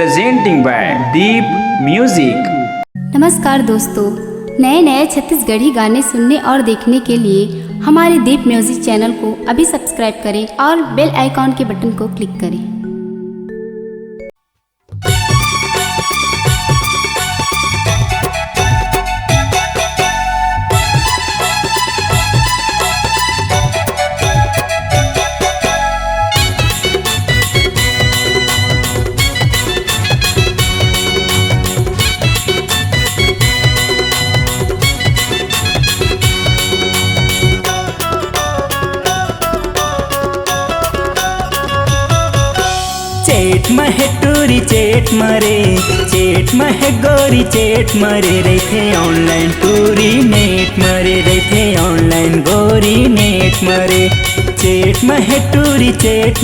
presenting by Deep Music। नमस्कार दोस्तों, नए नए छत्तीसगढ़ी गाने सुनने और देखने के लिए हमारे दीप म्यूजिक चैनल को अभी सब्सक्राइब करें और बेल आइकॉन के बटन को क्लिक करें। चेट महे टूरी चेट महे गोरी चेट मरे रही थे ऑनलाइन टूरी नेट मरे रही थे ऑनलाइन गोरी नेट मरे चेट महे टूरी चेट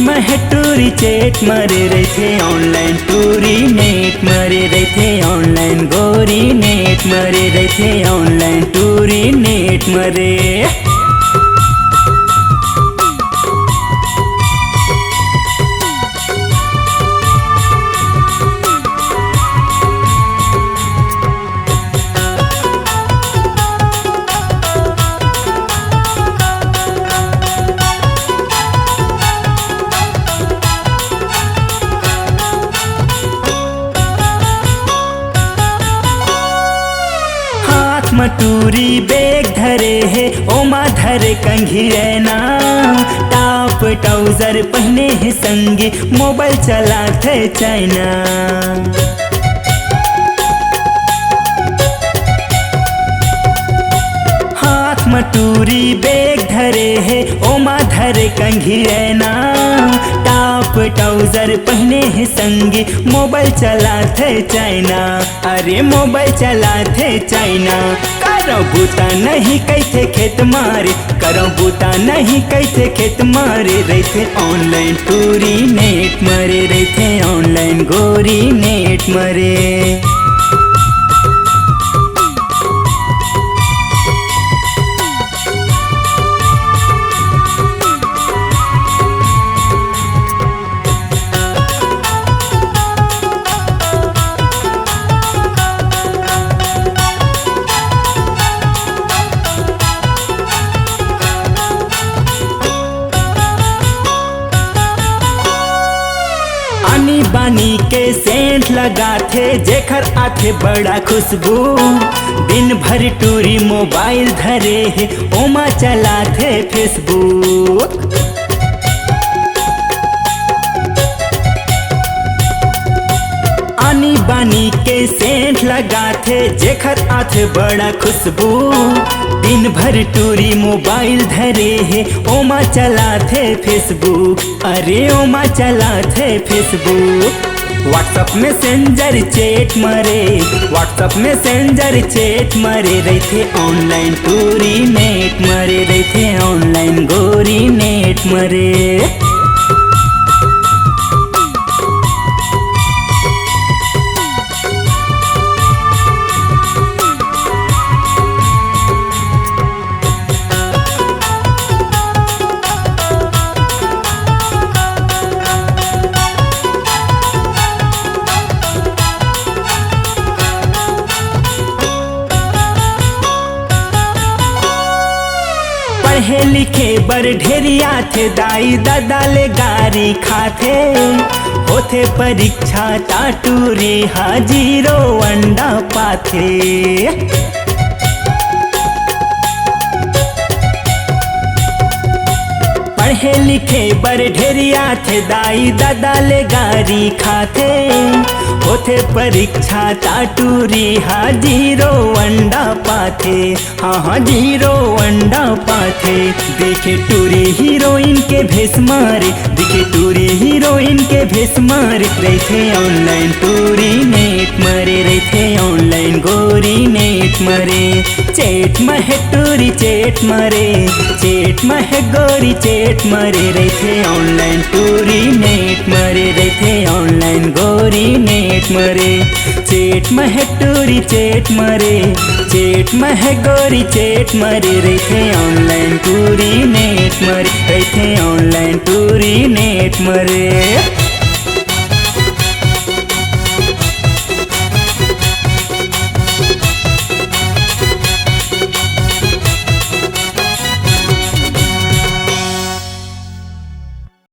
महे टूरी चेट मरे रही थे ऑनलाइन टूरी नेट मरे रही थे ऑनलाइन गोरी नेट मरे रही थे ऑनलाइन टूरी नेट मरे। मटूरी बेग धरे है ओमा धरे कंघी रहना टॉप ट्राउजर पहने है संगी मोबाइल चलाते चाइना। हाथ मटूरी बेग धरे है ओमा धरे कंघी रहना टॉप ट्राउजर पहने है संगी मोबाइल चलाते चाइना। अरे मोबाइल चलाते चाइना करो बूता नहीं कैसे खेत मारे करो बूता नहीं कैसे खेत मारे रही थे ऑनलाइन टूरी नेट मरे रही थे ऑनलाइन गोरी नेट मरे। आनी बानी के सेंट लगाथे जेखर आथे बड़ा खुशबू दिन भर टूरी मोबाइल धरे है ओमा चलाथे फेसबुक। आनी बानी के सेंट लगाथे जेखर आथे बड़ा खुशबू दिन भर टूरी मोबाइल धरे है ओमा चलाथे फेसबुक। अरे ओमा चलाथे फेसबुक। व्हाट्सअप मैसेंजर चैट मरे व्हाट्सअप मैसेंजर चैट मरे रही थे ऑनलाइन टूरी नेट मरे रही थे ऑनलाइन गोरी नेट मरे। पढ़े लिखे बर ढेरिया थे दाई दादा ले गारी खाथे होथे परीक्षा टाटूरी हाजीरो अंडा पाथे। पढ़े लिखे बर ढेरिया थे दाई दादा ले गारी खाथे होथे परीक्षा टाटूरी हाजीरो अंडा पाथे। हाँ जीरो अंडा पाथे। देखे टूरी हीरोइन के भेस मारे देखे टूरी हीरोइन के भेस मारे रही थे ऑनलाइन टूरी नेट मरे रही थे ऑनलाइन गोरी नेट मरे। चेट महे टूरी चेट महे गोरी चेट मरे रही थे ऑनलाइन टूरी नेट मरे रही थे ऑनलाइन गोरी नेट मरे। चेट महे टूरी चेट महे गोरी चेट मरे रही थे ऑनलाइन टूरी नेट मरे रही थे ऑनलाइन टूरी नेट मरे।